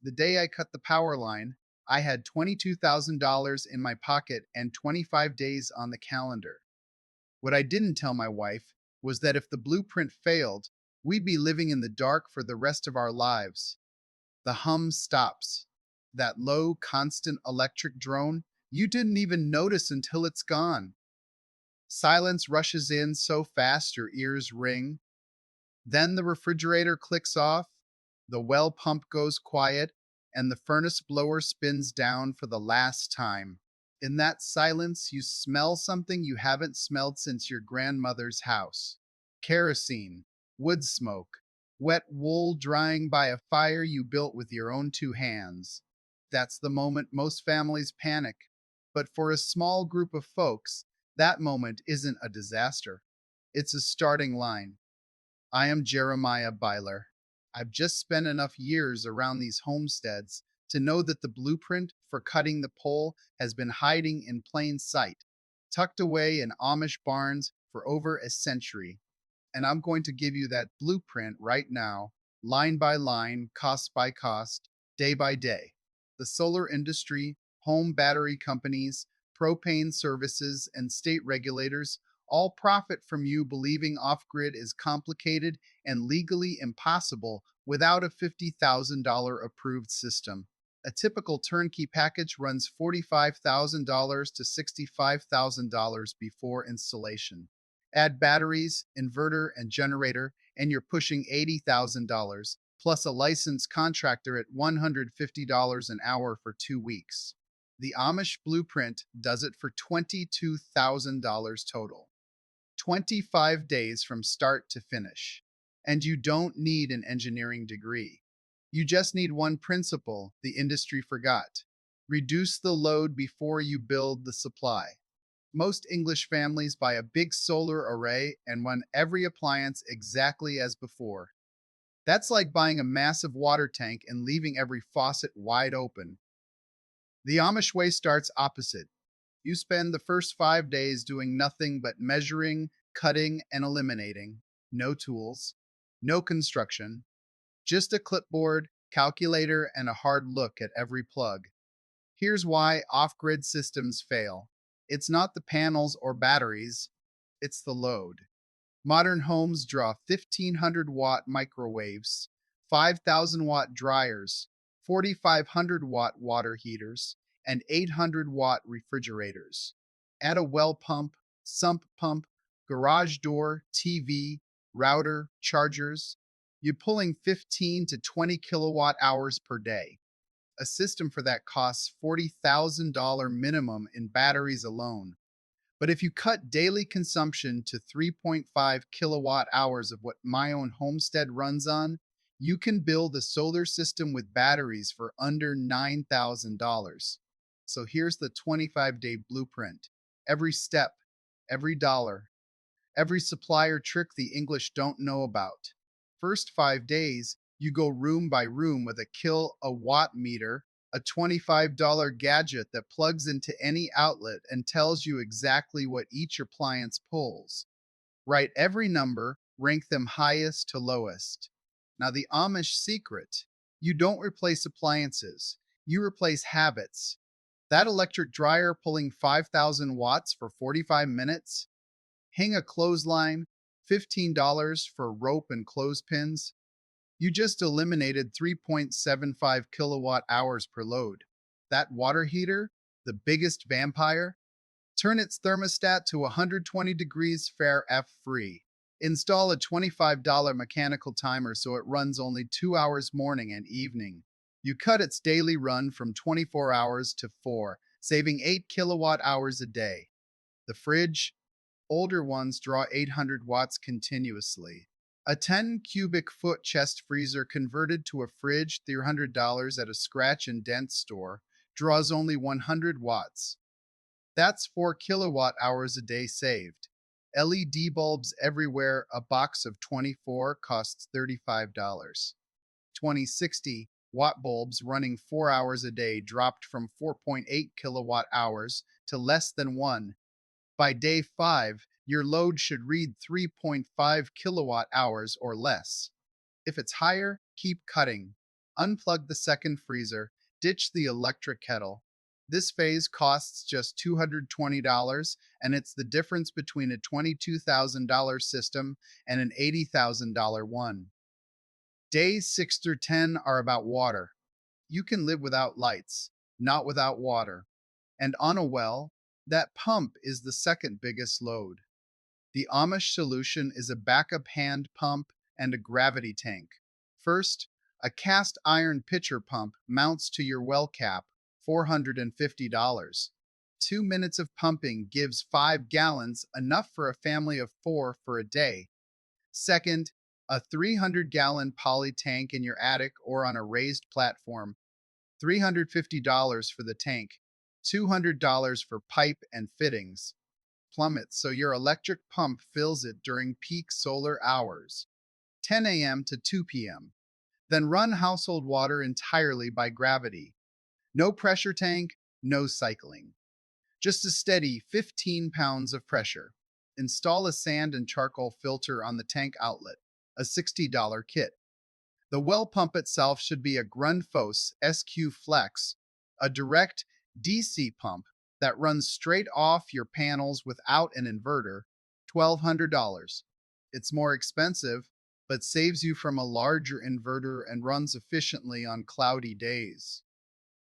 The day I cut the power line, I had $22,000 in my pocket and 25 days on the calendar. What I didn't tell my wife was that if the blueprint failed, we'd be living in the dark for the rest of our lives. The hum stops. That low, constant electric drone you didn't even notice until it's gone. Silence rushes in so fast your ears ring. Then the refrigerator clicks off, the well pump goes quiet, and the furnace blower spins down for the last time. In that silence, you smell something you haven't smelled since your grandmother's house: kerosene, wood smoke, wet wool drying by a fire you built with your own two hands. That's the moment most families panic. But for a small group of folks, that moment isn't a disaster. It's a starting line. I am Jeremiah Byler. I've just spent enough years around these homesteads to know that the blueprint for cutting the pole has been hiding in plain sight, tucked away in Amish barns for over a century. And I'm going to give you that blueprint right now, line by line, cost by cost, day by day. The solar industry, home battery companies, propane services, and state regulators all profit from you believing off grid is complicated and legally impossible without a $50,000 approved system. A typical turnkey package runs $45,000 to $65,000 before installation. Add batteries, inverter, and generator, and you're pushing $80,000, plus a licensed contractor at $150 an hour for 2 weeks. The Amish blueprint does it for $22,000 total. 25 days from start to finish. And you don't need an engineering degree. You just need one principle the industry forgot: reduce the load before you build the supply. Most English families buy a big solar array and run every appliance exactly as before. That's like buying a massive water tank and leaving every faucet wide open. The Amish way starts opposite. You spend the first 5 days doing nothing but measuring, cutting, and eliminating. No tools, no construction, just a clipboard, calculator, and a hard look at every plug. Here's why off grid systems fail: it's not the panels or batteries, it's the load. Modern homes draw 1,500-watt microwaves, 5,000-watt dryers, 4,500-watt water heaters, and 800-watt refrigerators. Add a well pump, sump pump, garage door, TV, router, chargers. You're pulling 15 to 20 kilowatt hours per day. A system for that costs $40,000 minimum in batteries alone. But if you cut daily consumption to 3.5 kilowatt hours of what my own homestead runs on, you can build a solar system with batteries for under $9,000. So here's the 25-day blueprint. Every step, every dollar, every supplier trick the English don't know about. First 5 days, you go room by room with a kilowatt meter, a $25 gadget that plugs into any outlet and tells you exactly what each appliance pulls. Write every number, rank them highest to lowest. Now, the Amish secret: you don't replace appliances, you replace habits. That electric dryer pulling 5,000 watts for 45 minutes? Hang a clothesline, $15 for rope and clothespins. You just eliminated 3.75 kilowatt hours per load. That water heater, the biggest vampire, turn its thermostat to 120 degrees Fair F free. Install a $25 mechanical timer so it runs only 2 hours morning and evening. You cut its daily run from 24 hours to 4, saving 8 kilowatt hours a day. The fridge, older ones draw 800 watts continuously. A 10 cubic foot chest freezer converted to a fridge, $300 at a scratch and dent store, draws only 100 watts. That's 4 kilowatt hours a day saved. LED bulbs everywhere, a box of 24 costs $35. 2060 watt bulbs running 4 hours a day dropped from 4.8 kilowatt hours to less than 1. By day 5, your load should read 3.5 kilowatt hours or less. If it's higher, keep cutting. Unplug the second freezer, ditch the electric kettle. This phase costs just $220, and it's the difference between a $22,000 system and an $80,000 one. Days 6 through 10 are about water. You can live without lights, not without water. And on a well, that pump is the second biggest load. The Amish solution is a backup hand pump and a gravity tank. First, a cast iron pitcher pump mounts to your well cap, $450. 2 minutes of pumping gives 5 gallons, enough for a family of 4 for a day. Second, a 300-gallon poly tank in your attic or on a raised platform, $350 for the tank, $200 for pipe and fittings. Plumb it so your electric pump fills it during peak solar hours, 10 a.m. to 2 p.m. Then run household water entirely by gravity. No pressure tank, no cycling. Just a steady 15 pounds of pressure. Install a sand and charcoal filter on the tank outlet, a $60 kit. The well pump itself should be a Grundfos SQ Flex, a direct DC pump that runs straight off your panels without an inverter, $1,200. It's more expensive, but saves you from a larger inverter and runs efficiently on cloudy days.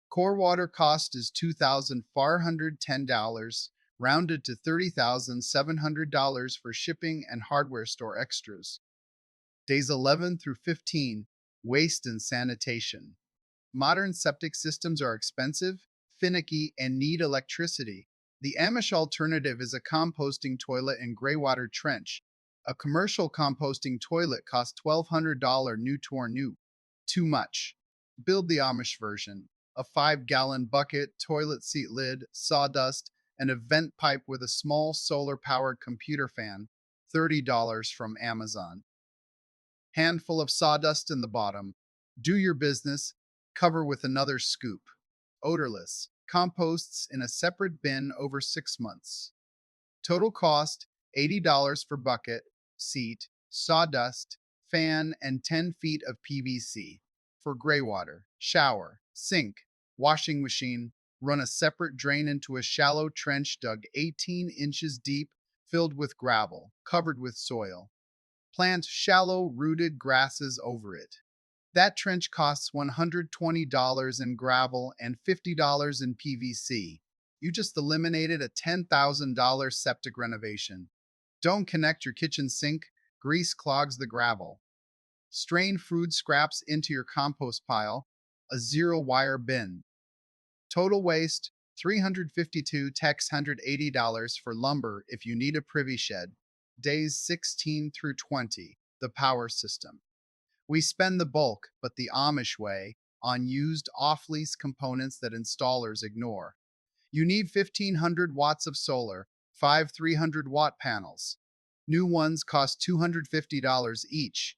Core water cost is $2,410, rounded to $30,700 for shipping and hardware store extras. Days 11 through 15, waste and sanitation. Modern septic systems are expensive, finicky, and need electricity. The Amish alternative is a composting toilet and graywater trench. A commercial composting toilet costs $1,200 new. Too much. Build the Amish version. A 5-gallon bucket, toilet seat lid, sawdust, and a vent pipe with a small solar-powered computer fan, $30 from Amazon. Handful of sawdust in the bottom. Do your business. Cover with another scoop. Odorless. Composts in a separate bin over 6 months. Total cost $80 for bucket, seat, sawdust, fan, and 10 feet of PVC. For gray water, shower, sink, washing machine, run a separate drain into a shallow trench dug 18 inches deep, filled with gravel, covered with soil. Plant shallow rooted grasses over it. That trench costs $120 in gravel and $50 in PVC. You just eliminated a $10,000 septic renovation. Don't connect your kitchen sink, grease clogs the gravel. Strain food scraps into your compost pile, a zero-wire bin. Total waste, $352, tax $180 for lumber if you need a privy shed. Days 16 through 20, the power system. We spend the bulk, but the Amish way, on used off-lease components that installers ignore. You need 1,500 watts of solar, 5 300-watt panels. New ones cost $250 each.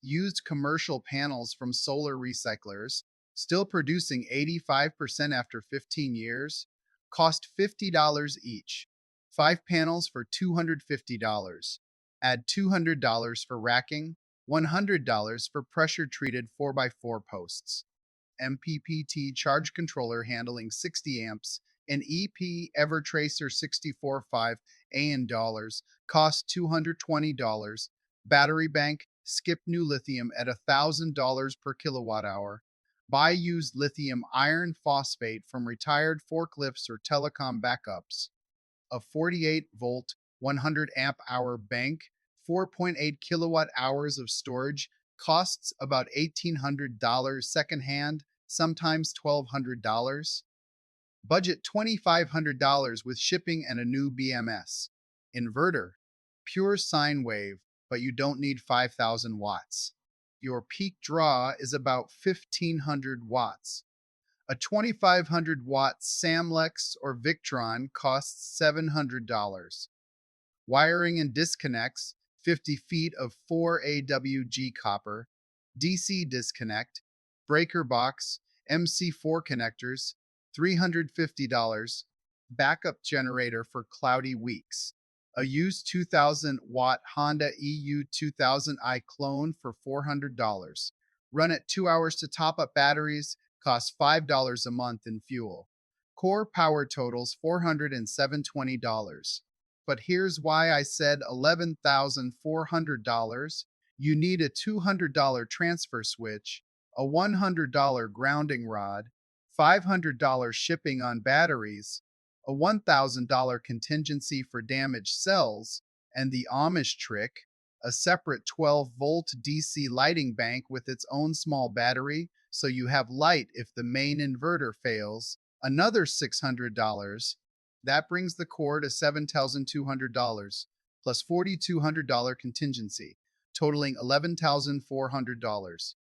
Used commercial panels from solar recyclers, still producing 85% after 15 years, cost $50 each. 5 panels for $250. Add $200 for racking, $100 for pressure-treated 4x4 posts. MPPT charge controller handling 60 amps, and EP Evertracer 64.5 AN dollars cost $220. Battery bank, skip new lithium at $1,000 per kilowatt hour. Buy used lithium iron phosphate from retired forklifts or telecom backups. A 48-volt, 100-amp-hour bank, 4.8 kilowatt hours of storage, costs about $1,800 secondhand, sometimes $1,200. Budget $2,500 with shipping and a new BMS. Inverter, pure sine wave, but you don't need 5,000 watts. Your peak draw is about 1,500 watts. A 2,500 watt Samlex or Victron costs $700. Wiring and disconnects, 50 feet of 4 AWG copper, DC disconnect, breaker box, MC4 connectors, $350. Backup generator for cloudy weeks. A used 2,000 watt Honda EU 2000i clone for $400. Run it 2 hours to top up batteries, cost $5 a month in fuel. Core power totals $407.20. But here's why I said $11,400. You need a $200 transfer switch, a $100 grounding rod, $500 shipping on batteries, a $1,000 contingency for damaged cells, and the Amish trick, a separate 12-volt DC lighting bank with its own small battery so you have light if the main inverter fails, another $600. That brings the core to $7,200 plus $4,200 contingency, totaling $11,400.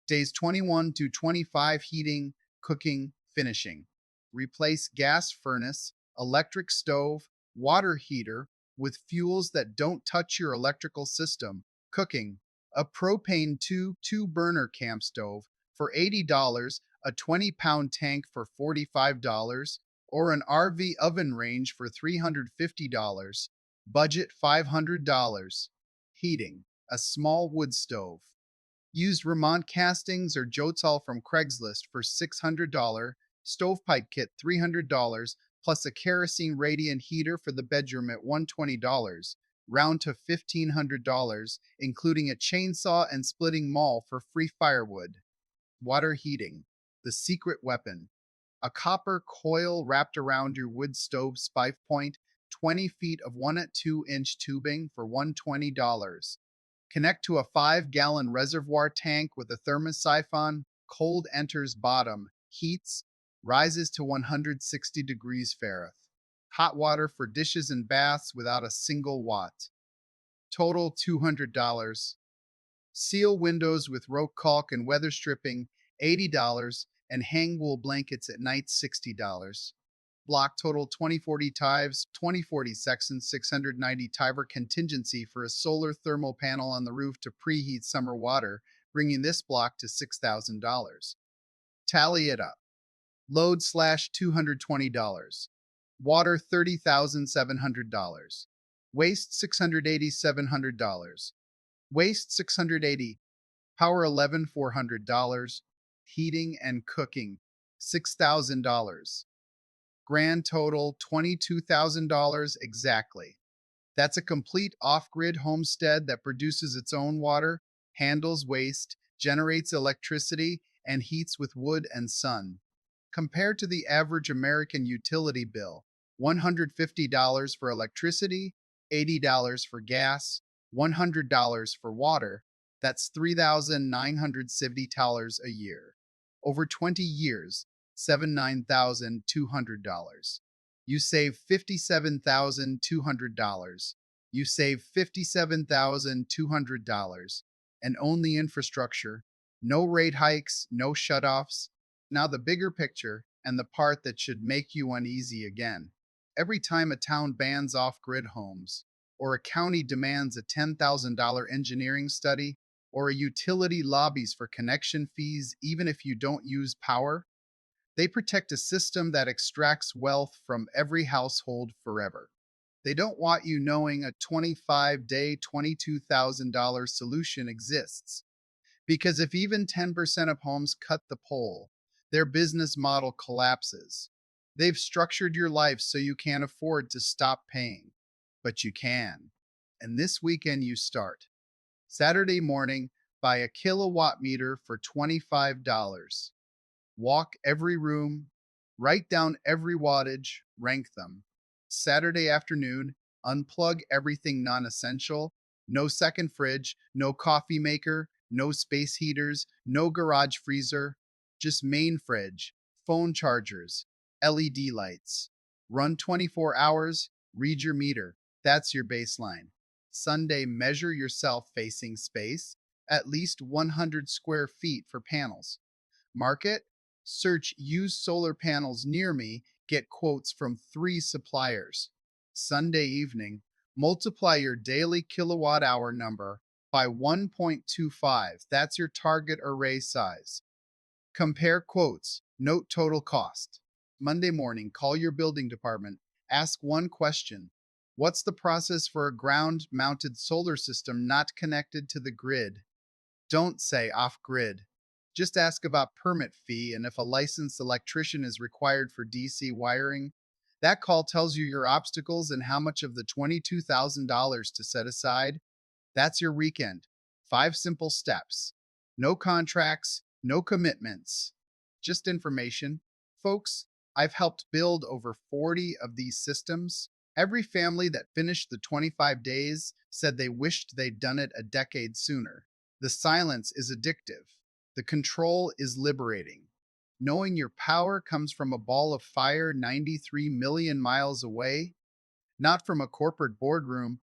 Days 21 to 25 heating, cooking, finishing. Replace gas furnace, electric stove, water heater with fuels that don't touch your electrical system. Cooking. A propane two-burner camp stove for $80, a 20-pound tank for $45, or an RV oven range for $350. Budget $500. Heating. A small wood stove. Use Vermont castings or Jotal from Craigslist for $600, stovepipe kit $300, plus a kerosene radiant heater for the bedroom at $120, round to $1,500, including a chainsaw and splitting maul for free firewood. Water heating, the secret weapon. A copper coil wrapped around your wood stove spife point, 20 feet of 1 at 2-inch tubing for $120. Connect to a 5-gallon reservoir tank with a thermosiphon. Cold enters bottom, heats, rises to 160 degrees Fahrenheit. Hot water for dishes and baths without a single watt. Total $200. Seal windows with rope caulk and weather stripping $80, and hang wool blankets at night $60. Block total 2040 Tives, 2040 section 690 Tiver contingency for a solar thermal panel on the roof to preheat summer water, bringing this block to $6,000. Tally it up. Load slash $220. Water $30,700. Waste $687. Waste $680. Power $11,400. Heating and cooking $6,000. Grand total $22,000 exactly. That's a complete off-grid homestead that produces its own water, handles waste, generates electricity, and heats with wood and sun. Compared to the average American utility bill, $150 for electricity, $80 for gas, $100 for water, that's $3,970 a year. Over 20 years, $79,200. You save $57,200. You save $57,200 and own the infrastructure. No rate hikes, no shutoffs. Now the bigger picture and the part that should make you uneasy again. Every time a town bans off-grid homes, or a county demands a $10,000 engineering study, or a utility lobbies for connection fees even if you don't use power, they protect a system that extracts wealth from every household forever. They don't want you knowing a 25-day, $22,000 solution exists. Because if even 10% of homes cut the pole, their business model collapses. They've structured your life so you can't afford to stop paying. But you can. And this weekend you start. Saturday morning, buy a kilowatt meter for $25. Walk every room, write down every wattage, rank them. Saturday afternoon, unplug everything non-essential. No second fridge, no coffee maker, no space heaters, no garage freezer, just main fridge, phone chargers, LED lights. Run 24 hours, read your meter. That's your baseline. Sunday, measure yourself facing space, at least 100 square feet for panels. Market, search used solar panels near me, get quotes from 3 suppliers. Sunday evening, multiply your daily kilowatt hour number by 1.25. That's your target array size. Compare quotes, note total cost. Monday morning, call your building department. Ask one question. What's the process for a ground-mounted solar system not connected to the grid? Don't say off-grid. Just ask about permit fee and if a licensed electrician is required for DC wiring. That call tells you your obstacles and how much of the $22,000 to set aside. That's your weekend. 5 simple steps. No contracts, no commitments, just information. Folks, I've helped build over 40 of these systems. Every family that finished the 25 days said they wished they'd done it a decade sooner. The silence is addictive. The control is liberating. Knowing your power comes from a ball of fire 93 million miles away, not from a corporate boardroom,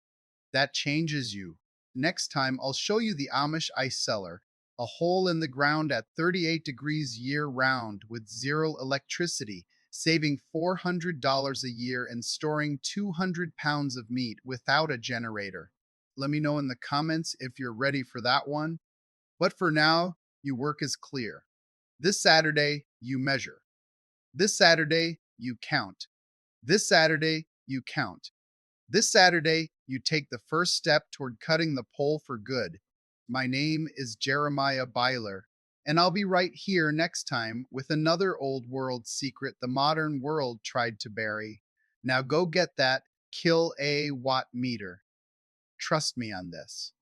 that changes you. Next time, I'll show you the Amish ice cellar, a hole in the ground at 38 degrees year round with zero electricity, saving $400 a year and storing 200 pounds of meat without a generator. Let me know in the comments if you're ready for that one. But for now, your work is clear. This Saturday, you measure. This Saturday, you count. This Saturday, you count. This Saturday, you take the first step toward cutting the pole for good. My name is Jeremiah Byler, and I'll be right here next time with another old world secret the modern world tried to bury. Now go get that kill a watt meter. Trust me on this.